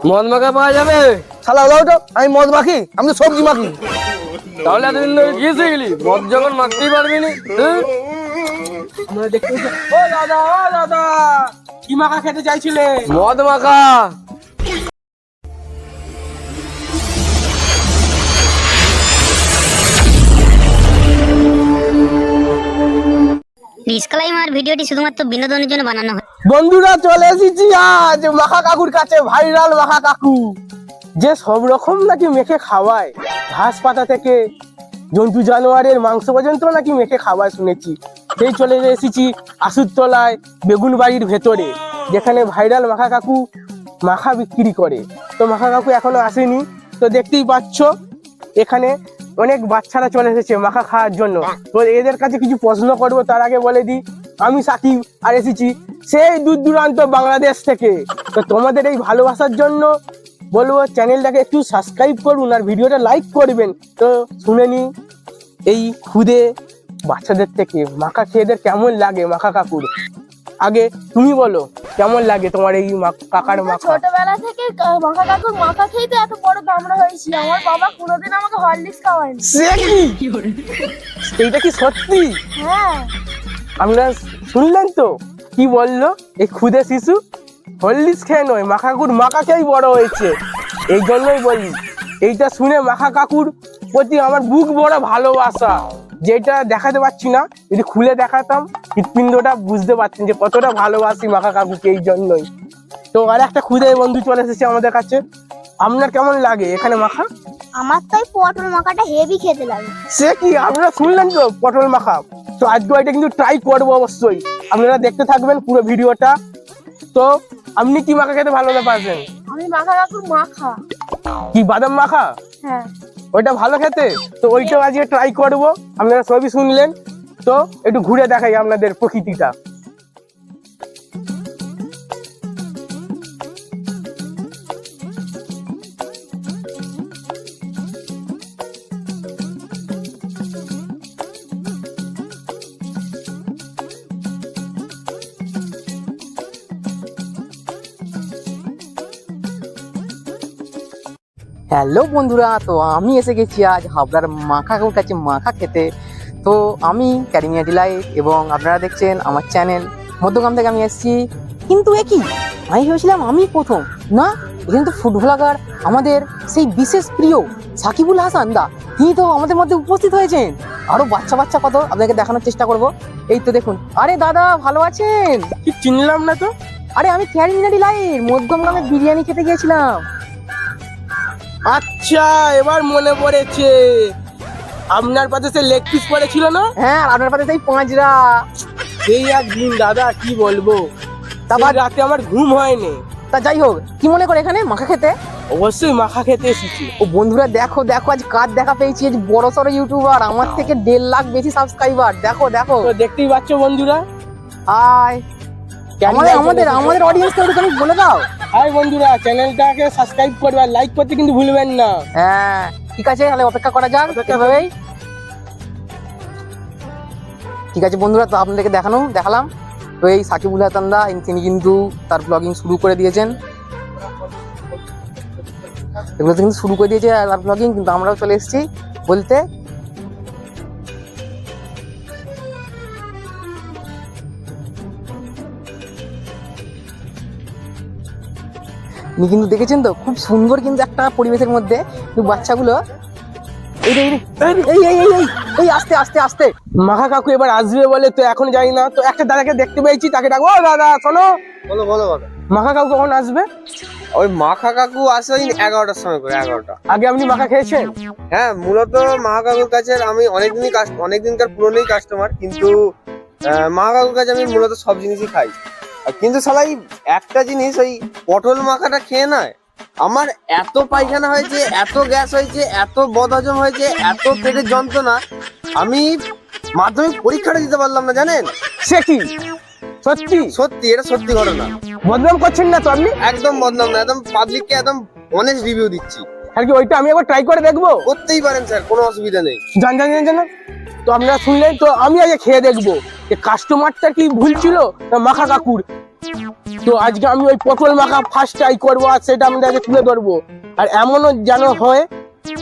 মদ মাখা পাওয়া যাবে? শালা ওটা ওটা আমি মদ মাখি, আমি তো সবজি মাখি। তাহলে এতদিন ধরে কি শিখলি? মদ যখন মাখতেই পারবি না। আমরা দেখতে ও দাদা, ও দাদা, কি মাখা খেতে চাইছিলে? মদ মাখা। ডিসক্লেইমার ভিডিওটি শুধুমাত্র বিনোদনের জন্য বানানো হয়। বন্ধুরা চলে এসেছি আজ মাখা কাকুর কাছে, ভাইরাল মাখা কাকু, যে সব রকম নাকি মেখে খাওয়ায়, ঘাস পাতা থেকে জন্তু জানোয়ারের মাংস পর্যন্ত নাকি মেখে খাওয়ায় শুনেছি। সেই চলে এসেছি আসুরতলায় বেগুন বাড়ির ভেতরে, যেখানে ভাইরাল মাখা কাকু মাখা বিক্রি করে। তো মাখা কাকু এখনো আসেনি, তো দেখতেই পাচ্ছ এখানে অনেক বাচ্চারা চলে এসেছে মাখা খাওয়ার জন্য। তো এদের কাছে কিছু প্রশ্ন করবো, তার আগে বলে দিই আমি সাকিব আর এসেছি সেই দূর দূরান্ত বাংলাদেশ থেকে। তো তোমাদের এই ভালোবাসার জন্য বলবো চ্যানেলটাকে একটু সাবস্ক্রাইব করুন আর ভিডিওটা লাইক করবেন। তো শুনে নি এই খুদে বাচ্চাদের থেকে মাখা খেয়েদের কেমন লাগে মাখা কাকুর। আগে তুমি বলো কেমন লাগে তোমার এই কাকার মাখা? ছোটবেলা থেকে মাখা কাকুর মাখা খেয়ে তো এত বড় দামড়া হয়েছি। আমার বাবা কোনোদিন আমাকে হরলিক্স খাওয়ায়নি। সে কি? এইটা কি সত্যি? হ্যাঁ, আপনারা শুনলেন তো কি বললো এই খুদে শিশু? হরলিক্স খেয়ে নয়, মাখা কাকুর মাখা খেয়েই বড় হয়েছে। এই জন্যই বলি, এইটা শুনে মাখা কাকুর প্রতি আমার বুক বড় ভালোবাসা, যেটা দেখাতে পারছি না, যদি খুলে দেখাতাম হৃৎপিণ্ডটা বুঝতে পারছেন যে কতটা ভালোবাসি মাখা কাকুকে। এই জন্যই তো আর একটা খুদে বন্ধু চলে এসেছে আমাদের কাছে। আপনার কেমন লাগে এখানে মাখা? আমার তো পটল মাখাটা হেভি খেতে লাগে। সে কি? আপনারা শুনলেন তো পটল মাখা? তো আজকে এটা কিন্তু ট্রাই করবো অবশ্যই। আপনারা দেখতে থাকবেন পুরো ভিডিওটা। তো আপনি কি মাখা খেতে ভালোবাসেন? আমি মাখা কাকুর মাখা। কি বাদাম মাখা? হ্যাঁ, ওইটা ভালো খেতে, তো ওইটাও আজকে ট্রাই করবো। আপনারা সবই শুনলেন, তো একটু ঘুরে দেখাই আপনাদের প্রকৃতিটা। হ্যালো বন্ধুরা, তো আমি এসে গেছি আজ হাবড়ার মাখা কাকুর কাছে মাখা খেতে। তো আমি ক্যারিমিয়া ডিলাইট এবং আপনারা দেখছেন আমার চ্যানেল মধ্যগ্রাম থেকে আমি এসেছি। কিন্তু একই আমি ভেবেছিলাম আমি প্রথম, না, এখানে তো ফুড ব্লগার আমাদের সেই বিশেষ প্রিয় সাকিবুল হাসান দা, তিনি তো আমাদের মধ্যে উপস্থিত হয়েছেন। আরো বাচ্চা বাচ্চা কত আপনাকে দেখানোর চেষ্টা করব। এই তো দেখুন, আরে দাদা ভালো আছেন? কি চিনলাম না তো। আরে আমি ক্যারিমিয়া ডিলাইট মধ্যগ্রামে বিরিয়ানি খেতে গিয়েছিলাম। আচ্ছা, এবার মনে পড়েছে, আপনার পাশে সে লেগ পিস পড়েছিল না? হ্যাঁ, আর আপনার পাশে সেই পাঁচরা। সেই একদিন দাদা কি বলবো, তারপর রাতে আমার ঘুম হয়নি। তা যাই হোক, কি মনে করে এখানে মাখা খেতে? অবশ্যই মাখা খেতে এসেছি। ও বন্ধুরা দেখো দেখো, আজ কার দেখা পেয়েছি, আজ বড় সড়ো ইউটিউবার, আমার থেকে 1.5 লাখ বেশি সাবস্ক্রাইবার। দেখো দেখো, তো দেখতেই পাচ্ছ বন্ধুরা। হাই, আমাদের অডিয়েন্সকে একটুখানি বলে দাও। হাই বন্ধুরা, চ্যানেলটাকে সাবস্ক্রাইব করবে আর লাইক করতে কিন্তু ভুলবেন না। হ্যাঁ ঠিক আছে, তাহলে অপেক্ষা করা যাক এভাবেই। ঠিক আছে বন্ধুরা, তো আপনাদেরকে দেখালাম। তো এই সাকিবুল হাসান দা, তিনি কিন্তু তার ব্লগিং শুরু করে দিয়েছেন। এগুলো কিন্তু শুরু করে দিয়েছে তার ব্লগিং, কিন্তু আমরাও চলে এসেছি বলতে। কিন্তু দেখেছেন তো খুব সুন্দর কিন্তু একটা পরিবেশের মধ্যে বাচ্চাগুলো। এই আস্তে আস্তে আস্তে মাখা কাকু এবার আসবে বলে, তো এখন যাই না। তো একটা দাদাকে দেখতে পেয়েছি, তাকে ডাকবো। ও দাদা শোনো। বলো বলো বলো। মাখা কাকু কখন আসবে? ওই মাখা কাকু আসে ওই 11টার সময় করে, 11টা। আগে আপনি মাখা খেয়েছেন? হ্যাঁ, মূলত মাখা কাকুর কাছে আমি অনেকদিনকার পুরনোই কাস্টমার, কিন্তু মাখা কাকুর কাছে আমি মূলত সব জিনিসই খাই। কিন্তু সবাই একটা জিনিস, ওই পটল মাখাটা খেয়ে নয়, আমার এত পায়খানা হয়েছে, এত গ্যাস হয়েছে, এত বদহজম হয়েছে, এত পেটের যন্ত্রণা, আমি মাধ্যমিক পরীক্ষাটা দিতে পারলাম না, জানেন? সে কি? সত্যি? সত্যি, এটা সত্যি ঘটনা। বদনাম করছেন না তো আপনি? একদম বদনাম না, একদম পাবলিককে একদম অনেস্ট রিভিউ দিচ্ছি। আর কি ওইটা আমি একবার ট্রাই করে দেখবো? করতেই পারেন স্যার, কোনো অসুবিধা নেই। জান। তো আপনারা শুনলেন, তো আমি আগে খেয়ে দেখবো যে কাস্টমারটা কি ভুল ছিল না মাখা কাকুর তো আজকে আমি ওই পটল মাখা ফার্স্ট ট্রাই করবো আর সেটা আমাদেরকে তুলে ধরবো। আর এমনও যেন হয়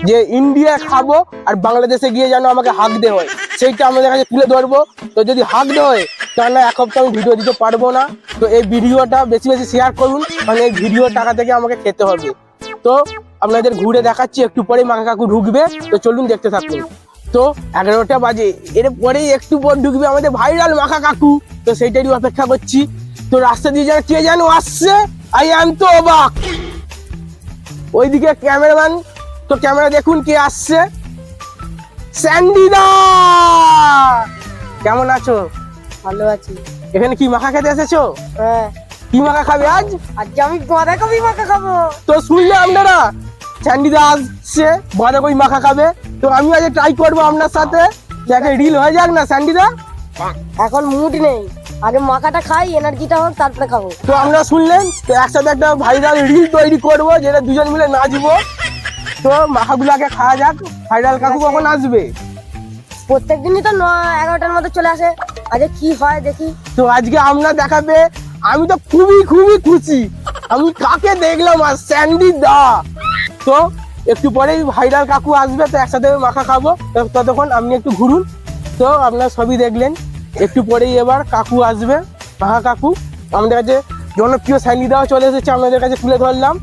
যে ইন্ডিয়া খাবো আর বাংলাদেশে গিয়ে যেন আমাকে হাঁক দে হয়, সেইটা আমাদের কাছে তুলে ধরবো। তো যদি হাঁক দে হয় তাহলে এক সপ্তাহ আমি ভিডিও দিতে পারবো না। তো এই ভিডিওটা বেশি বেশি শেয়ার করুন, কারণ এই ভিডিও টাকা থেকে আমাকে খেতে হবে। তো আপনাদের ঘুরে দেখাচ্ছি, একটু পরেই মাখা কাকু ঢুকবে, তো চলুন দেখতে থাকুন। তো 11টা বাজে, এরপরেই একটু পর ঢুকবে আমাদের ভাইরাল মাখা কাকু। তো সেইটারই অপেক্ষা করছি। তো রাস্তা দিয়ে যেন কে যেন আসছে, আই এম তো অবাক। ওইদিকে ক্যামেরাম্যান, তো ক্যামেরা দেখুন কে আসছে, স্যান্ডিদা। কেমন আছো? ভালো আছি। এখানে কি মাখা খেতে এসেছো? হ্যাঁ, কি মাখা খাবে আজ? আজকে আমি বাঁধাকপি মাখা খাবো। তো শুনলে আপনারা, স্যান্ডিদা আসছে, বাঁধাকপি মাখা খাবে। তো আমি আজ ট্রাই করবো আপনার সাথে, যাকে রিল হয়ে যাক না স্যান্ডিদা। এখন মুড নেই, আগে মাখাটা খাই, এনার্জিটা হোক, তারপরে খাবো। তো আপনারা শুনলেন, তো একসাথে একটা ভাইরাল রিল তৈরি করবো, যেটা দুজন মিলে নাচবো। তো মাখাগুলো আগে খাওয়া যাক। ভাইরাল কাকু কখন আসবে? প্রত্যেক দিনই তো 11টার মধ্যে চলে আসে, আজকে কি হয় দেখি। তো আজকে আমরা দেখাবে, আমি তো খুবই খুবই খুশি। আমি কাকে দেখলাম আর স্যান্ডিদা। তো একটু পরেই ভাইরাল কাকু আসবে, তো একসাথে মাখা খাবো। তো ততক্ষণ আপনি একটু ঘুরুন। তো আপনারা সবই দেখলেন, একটু পরেই এবার কাকু আসবে, মাখা কাকু। আমাদের কাছে জনপ্রিয় স্যান্ডিদাও চলে এসেছে, আপনাদের কাছে তুলে ধরলাম।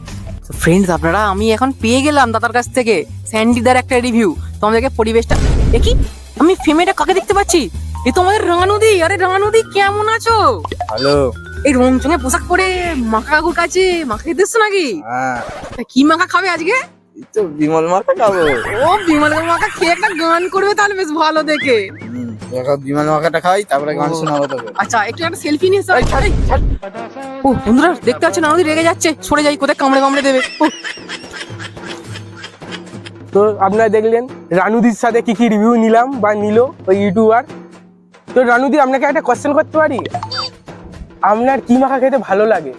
ফ্রেন্ডস, আপনারা আমি এখন পেয়ে গেলাম দাদার কাছ থেকে স্যান্ডিদার একটা রিভিউ। তো আমাদেরকে পরিবেশটা দেখি, আমি ফেমেটা কাকে দেখতে পাচ্ছি? এ তো আমাদের রানুদি। আরে রানুদি, কেমন আছো? হ্যালো। এই রংচঙে পোশাক পরে মাখা কাকুর কাছে মাখা খেতে এসছো নাকি? হ্যাঁ, তা কি মাখা খাবে আজকে? এই তো বিমল মাখা খাবো। ও বিমল মাখা খেয়ে একটা গান করবে তাহলে বেশ ভালো দেখে। এখন বিমল মাখাটা খাই, তারপরে গান শোনাবো তোকে। আচ্ছা, একটু একটা সেলফি নিয়ে এসো। ও বন্ধুরা, দেখতে পাচ্ছেন রানুদি রেগে যাচ্ছে, সরে যাই, কোথায় কামড়ে কামড়ে দেবে। ও, তো আপনারা দেখলেন রানুদির সাথে কি কি রিভিউ নিলাম বা নিল ওই ইউটিউবার। তো রানুদি, আপনাকে একটা কোশ্চেন করতে পারি? আপনার কি মাখা খেতে ভালো লাগে?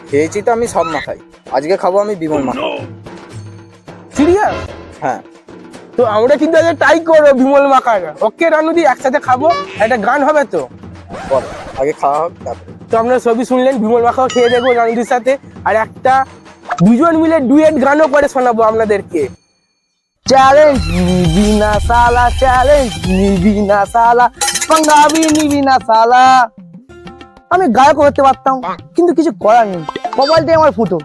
খেয়েছি তো আমি সব মাখাই, আজকে খাবো আমি বিমল মাখা। সিরিয়াস? হ্যাঁ। তো আমরা কিন্তু আজকে ট্রাই করবো বিমল মাখার। ওকে রানুদি, একসাথে খাবো, একটা গান হবে তো। পরে আগে খাওয়া হোক তারপরে। তো আপনারা সবই শুনলেন, বিমল মাখাও খেয়ে দেখবো রানুদির সাথে, আর একটা দুজন মিলে ডুয়েট গানও করে শোনাবো আপনাদেরকে। চ্যালেঞ্জ নিবি না সালা, চ্যালেঞ্জ নিবি না সালা, পাঞ্জাবি নিবি না সালা। আমি গায়ক হতে পারতাম, কিন্তু কিছু করার নেই, কপালটাই আমার ফুটো।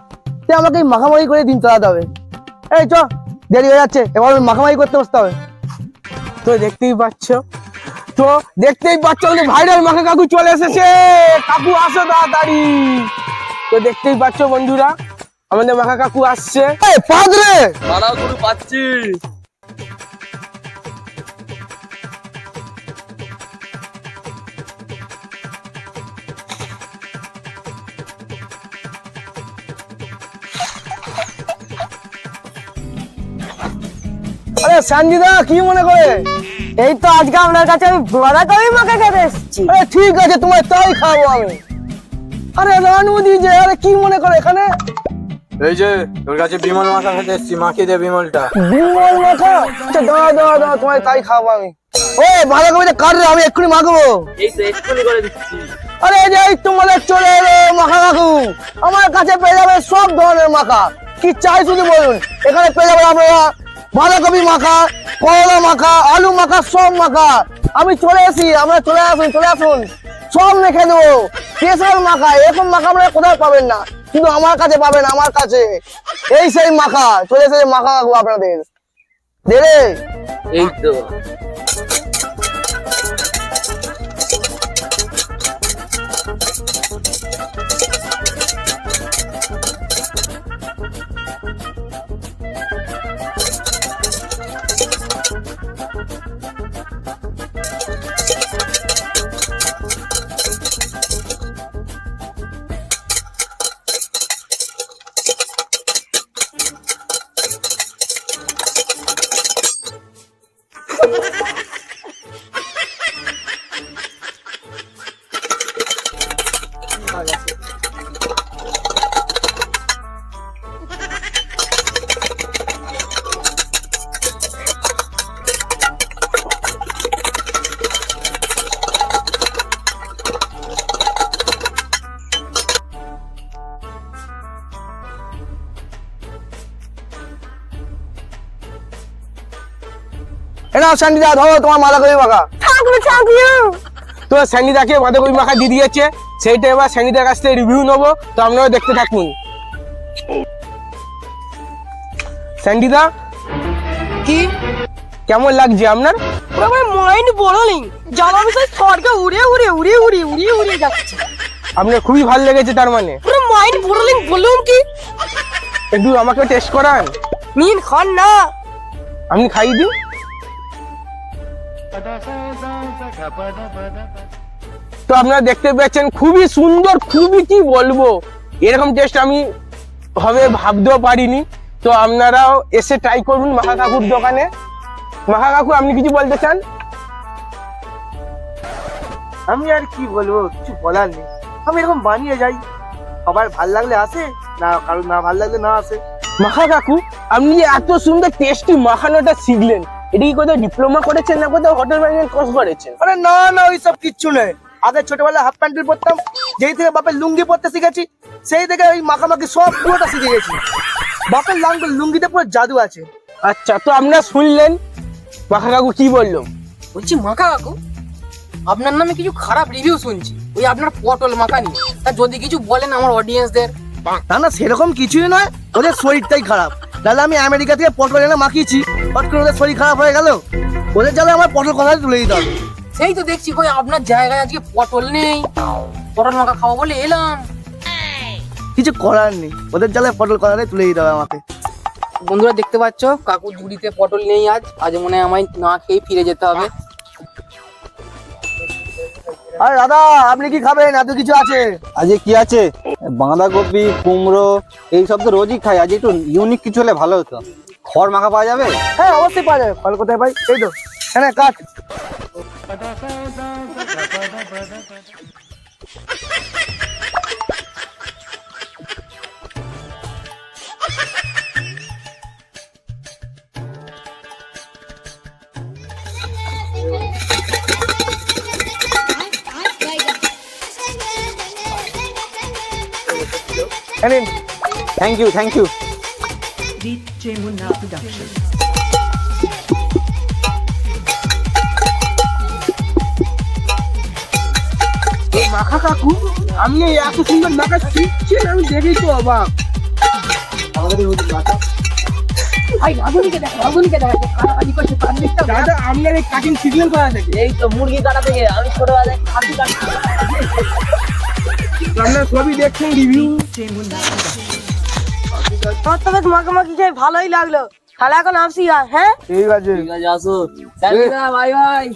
তাই আমাকে এই মাখামাখি করে দিন চালাতে হবে। এই চ, দেরি হয়ে যাচ্ছে, এবার মাখামাখি করতে বসতে হবে। তো দেখতেই পাচ্ছ, আমাদের ভাইরাল মাখা কাকু চলে এসেছে। কাকু আসো তাড়াতাড়ি। তো দেখতেই পাচ্ছ বন্ধুরা, আমাদের মাখা কাকু আসছে। পাদরে দাঁড়াও, গরু পাচ্ছি। আরে সঞ্জিদা, কি মনে করে? এই তো আজকে আপনার কাছে আমি বাঁধাকপি মাখা খেতে এসেছি। আরে ঠিক আছে, তোমার তাই খাবো আমি। আরে রানুদি যে, আরে কি মনে করে এখানে? এই যে তোর কাছে বিমল মাখা খেতে এসছি, মাখিয়ে দে বিমলটা। বিমল মাখা? আচ্ছা দাঁড়া দাঁড়া দাঁড়া, তোমার তাই খাবো আমি। ওই বাঁধাকপিটা কাট রে, আমি এক্ষুনি মাখবো। এই তো এক্ষুনি করে দিচ্ছি। আরে এই যে এই তোমাদের চলে এলো মাখা কাকু। আমার কাছে পেয়ে যাবে সব ধরনের মাখা, কি চাই শুধু বলুন। এখানে পেয়ে যাবেন আপনারা বাঁধাকপি মাখা, করলা মাখা, আলু মাখা, সব মাখা। আমি চলে এসি, আপনারা চলে আসুন, চলে আসুন, সব মেখে দেবো। স্পেশাল মাখা, এরকম মাখা আপনারা কোথাও পাবেন না, কিন্তু আমার কাছে পাবেন, আমার কাছে। এই সেই মাখা চলে এসেছে, মাখা কাকু আপনাদের দেবে। এই তো এটা স্যান্ডিদা ধরো তোমার বাঁধাকপি মাখা। তো স্যান্ডিদাকে বাঁধাকপি মাখা দিয়ে দিয়েছে, সেইটা এবার স্যান্ডিদার কাছ থেকে রিভিউ নেবো, তো আপনারা দেখতে থাকুন। স্যান্ডিদা কি কেমন লাগছে আপনার? আমার মাইন্ড বড়লিং জ্বালা বিষয় স্বর্গে উড়ে উড়ে উড়ে উড়ে উড়ে উড়ে যাচ্ছে। আপনার খুবই ভালো লেগেছে তার মানে? পুরো মাইন্ড বড়লিং বলুন কি, একটু আমাকে টেস্ট করান। মিন খান না। আপনি খাইয়ে দিন। তো আপনারা দেখতে পাচ্ছেন খুবই সুন্দর, খুবই কি বলবো, এরকম টেস্ট আমি হবে ভাবতেও পারিনি। তো আপনারাও এসে ট্রাই করুন মাখা কাকুর দোকানে। মাখা কাকু আপনি কিছু বলতে চান? আমি আর কি বলবো, কিছু বলার নেই। আমি এরকম বানিয়ে যাই, সবার ভাল লাগলে আসে, না কারণ না ভাল লাগলে না আসে। মাখা কাকু আপনি যে এত সুন্দর টেস্টি মাখানোটা শিখলেন, এটা কি কোথাও ডিপ্লোমা করেছেন না কোথাও হোটেল ম্যানেজমেন্ট কোর্স করেছেন? আরে না না, ওইসব কিচ্ছু নেই। আগে ছোটবেলায় হাফ প্যান্ট পরতাম, যেই থেকে বাপের লুঙ্গি পরতে শিখেছি, সেই থেকে ওই মাখামাখি সব পুরোটা শিখে গেছি। বাপের লুঙ্গিতে পুরো জাদু আছে। আচ্ছা, তো আপনারা শুনলেন মাখা কাকু কি বললো। বলছি মাখা কাকু, আপনার নামে কিছু খারাপ রিভিউ শুনছি ওই আপনার পটল মাখা নিয়ে। তা যদি কিছু বলেন আমার অডিয়েন্সদের। না না, সেরকম কিছুই নয়, ওদের শরীরটাই খারাপ। তাহলে আমি আমেরিকা থেকে পটল এনে মাখিয়েছি, হট করে ওদের শরীর খারাপ হয়ে গেল, ওদের জ্বালা আমার পটল কথাই তুলে দিতে হবে। সেই তো দেখছি কই আপনার জায়গায় আজকে পটল নেই, পটল মাখা খাবো বলে এলাম। কিছু করার নেই, ওদের জ্বালায় পটল কথাটাই তুলে দিতে হবে আমাকে। বন্ধুরা দেখতে পাচ্ছ কাকুর ঝুড়িতে পটল নেই, আজ মনে হয় আমায় না খেয়ে ফিরে যেতে হবে। আরে দাদা, আপনি কি খাবেন? এত কিছু আছে। আজকে কি আছে? বাঁধাকপি, কুমড়ো, এই সব তো রোজই খাই, আজ একটু ইউনিক কিছু হলে ভালো হতো। খড় মাখা পাওয়া যাবে? হ্যাঁ অবশ্যই পাওয়া যাবে। ফল কোথায় পাই? এই তো হ্যাঁ, কাঠ। Thank you, thank you. মাখা কাকু আপনি এত সুন্দর মাখা শিখছেন, আমি দেখেই তো অবাক। দাদা আপনার এই কাটিং শিখলেন কোথা থেকে? এই তো মুরগি কাটা থেকে, আমি ছোটবেলায় খাসি কাটতাম। আপনার সবই দেখছেন রিভিউ। তোমার তো বেশ মাখামাখি খেয়ে ভালোই লাগলো, তাহলে এখন আসি। হ্যাঁ ঠিক আছে, আসো ভাই ভাই,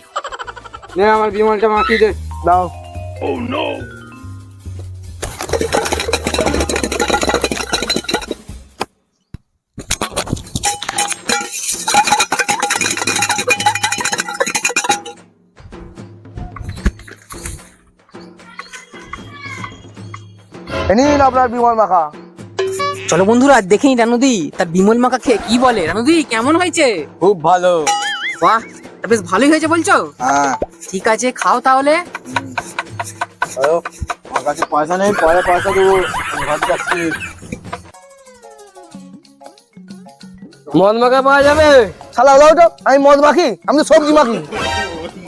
নে আমার বিমলটা মাখিয়ে দে। দাও। নিন আপনার বিমল মাখা। চলো বন্ধুরা দেখেনি রানুদি তার বিমল মাখা খেয়ে কি বলে। রানুদি কেমন হয়েছে? খুব ভালো। বাহ, তা বেশ ভালোই হয়েছে বলছো? হ্যাঁ, ঠিক আছে খাও তাহলে। আমার কাছে পয়সা নেই, পরে পয়সা দেবো, ঘর যাচ্ছি। মদ মাখা পাওয়া যাবে? শালা দাও তো, আমি মদ মাখি, আমি তো সবজি মাখি।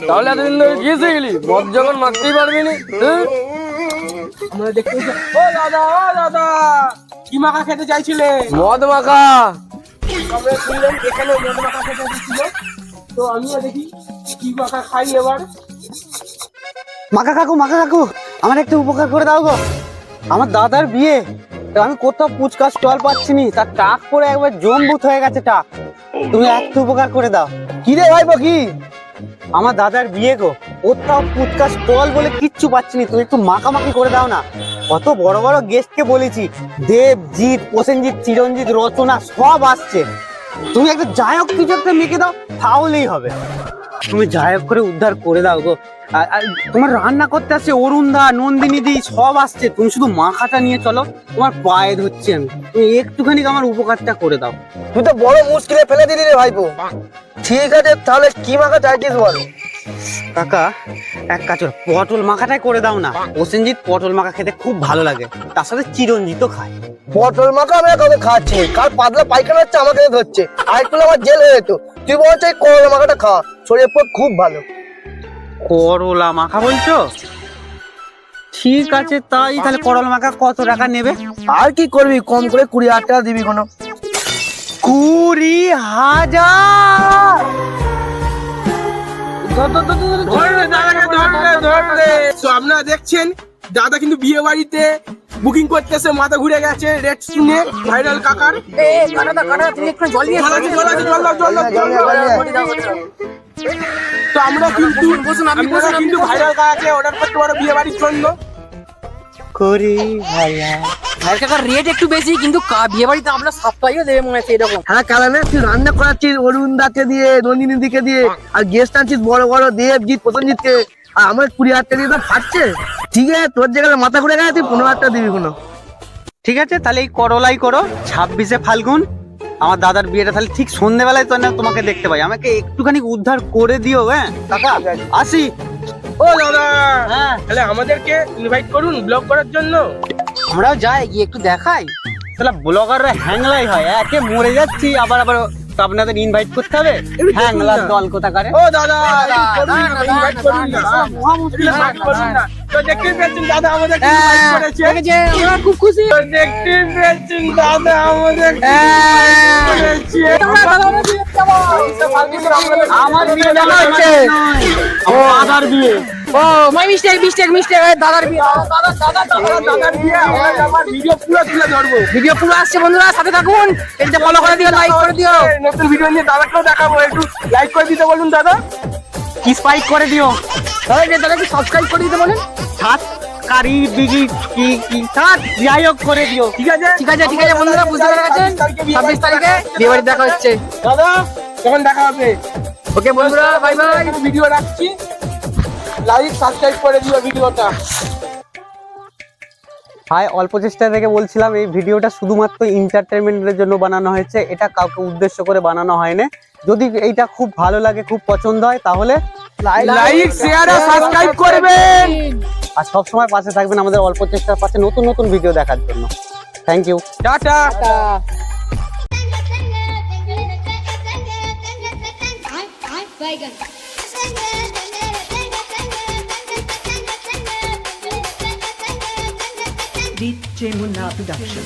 তাহলে এতদিন ধরে কি শিখলি? মদ যখন মাখতেই পারবি না। আমরা দেখতে ও দাদা, ও দাদা কি মাখা খেতে চাইছিলে? মদ মাখা। আমরা শুনলেন এখানে মদ মাখা খেতে চাইছিল, তো আমিও দেখি কি মাখা খাই এবার। মাখা কাকু, মাখা কাকু, আমার একটু উপকার করে দাও গো। আমার দাদার বিয়ে, তো আমি কোথাও পুচকা স্টল পাচ্ছি নি, তার টাক পরে একবার জম্বুত হয়ে গেছে টাক। তুমি একটু উপকার করে দাও। কি রে ভাই কি? আমার দাদার বিয়ে গো, কোথাও পুচকা স্টল বলে কিচ্ছু পাচ্ছি নি, তুমি একটু মাখামাখি করে দাও না। কত বড় বড় গেস্টকে বলেছি, দেবজিৎ, প্রসেনজিৎ, চিরঞ্জিত, রচনা সব আসছে। তুমি একটা জায়ক কিছু একটা মেখে দাও, তাহলেই হবে। তুমি জায়ক করে উদ্ধার করে দাও গো। আর তোমার রান্না করতে আসছে অরুণদা, নন্দিনী দি সব আসছে, তুমি শুধু মাখাটা নিয়ে চলো, তোমার পায়ে ধরছি আমি, তুমি একটুখানি আমার উপকারটা করে দাও। তুই তো বড় মুশকিলে ফেলে দিলি রে ভাইপো। ঠিক আছে, তাহলে কি মাখা চাইছিস বল? কাকা এক কাজ করো, পটল মাখাটাই করে দাও না। প্রসেনজিৎ পটল মাখা খেতে খুব ভালো লাগে, তার সাথে চিরঞ্জিতও খায়। পটল মাখা আমরা কাউকে খাচ্ছি না। কার পাতলা পায়খানা হচ্ছে আমাকে ধরছে, আর একটু হলে আমার জেল হয়ে যেত। তুই বলছে এই করলা মাখাটা খা, শরীরের পর খুব ভালো। করলা মাখা বলছো? ঠিক আছে, তাই তাহলে করলা মাখা কত টাকা নেবে? আর কি করবি, কম করে 20,000 টাকা দিবি কোনো। 20,000! আপনারা দেখছেন দাদা কিন্তু বিয়ে বাড়িতে বুকিং করতেছে, মাথা ঘুরে গেছে রেট শুনে ভাইরাল কাকার। তুমি একটু জল নিয়ে জল আছে, জল আছে, জল দাও, জল দাও, জল দাও। তো আমরা কিন্তু ভাইরাল কাকাকে অর্ডার করতে পারো বিয়ে বাড়ির জন্য। ভাইয়ের কাকার রেট একটু বেশি, কিন্তু বিয়ে বাড়িতে আমরা সাপ্লাইও দেবে মনে হচ্ছে এরকম। হ্যাঁ কারণে তুই রান্না করাচ্ছিস অরুণ দাকে দিয়ে, নন্দিনী দিকে দিয়ে, আর গেস্ট আনছিস বড় বড় দেবজিৎ প্রসেনজিৎকে, আর আমার 20,000 টাকা দিয়ে তো ফাটছে। ঠিক আছে, তোর জায়গায় মাথা ঘুরে গেছে, তুই 15,000 টাকা দিবি কোনো। ঠিক আছে, তাহলে এই করলাই করো। 26শে ফাল্গুন আমার দাদার বিয়েটা, তাহলে ঠিক সন্ধ্যেবেলায় তো না তোমাকে দেখতে পাই। আমাকে একটুখানি উদ্ধার করে দিও। হ্যাঁ কাকা, আসি। ও দাদা, হ্যাঁ, তাহলে আমাদেরকে ইনভাইট করুন ব্লগ করার জন্য। আমরাও যাই, গিয়ে একটু দেখাই। তাহলে ব্লগাররা হ্যাংলাই হয়, একে মরে যাচ্ছি, আবার তো আপনাদের ইনভাইট করতে হবে। হ্যাংলার দল কোথাকারে। ও দাদা, ইনভাইট করুন না, invite করুন না। তো দেখতেই পেয়েছেন দাদা আমাদেরকে ইনভাইট করেছে। আমরা খুব খুশি। তো দেখতেই পেয়েছেন দাদা আমাদেরকে invite করেছে। আমার বিয়ে জানা হচ্ছে দাদার বিয়ে। ও মাই মিস্টেক, দাদার বিয়ে। দাদার বিয়ে, আমরা আবার ভিডিও পুরো তুলে ধরবো। ভিডিও পুরো আসছে বন্ধুরা, সাথে থাকুন। এটা ফলো করে দিও, লাইক করে দিও। নতুন ভিডিও নিয়ে দাদাকেও দেখাবো, একটু লাইক করে দিতে বলুন দাদা। কি স্পাইক করে দিও। দাদাকে সাবস্ক্রাইব করে দিতে বলেন। সাত কারি বিগি কি সাত যাই হোক করে দিও। ঠিক আছে, ঠিক আছে বন্ধুরা, বুঝতে পেরে গেছেন। 26 তারিখে বিয়ে বাড়ি দেখা হচ্ছে। দাদা তখন দেখা হবে। ওকে বন্ধুরা, বাই বাই। ভিডিও রাখছি, লাইক সাবস্ক্রাইব করে দিও ভিডিওটা। হাই, অল্প চেষ্টা থেকে বলছিলাম, এই ভিডিওটা শুধুমাত্র এন্টারটেনমেন্টের জন্য বানানো হয়েছে, এটা কাউকে উদ্দেশ্য করে বানানো হয়নি। যদি এইটা খুব ভালো লাগে, খুব পছন্দ হয়, তাহলে লাইক শেয়ার আর সাবস্ক্রাইব করবেন। আর সব সময় পাশে থাকবেন আমাদের অল্প চেষ্টার পাশে নতুন নতুন ভিডিও দেখার জন্য। Thank you, tata. DJ Munna Production.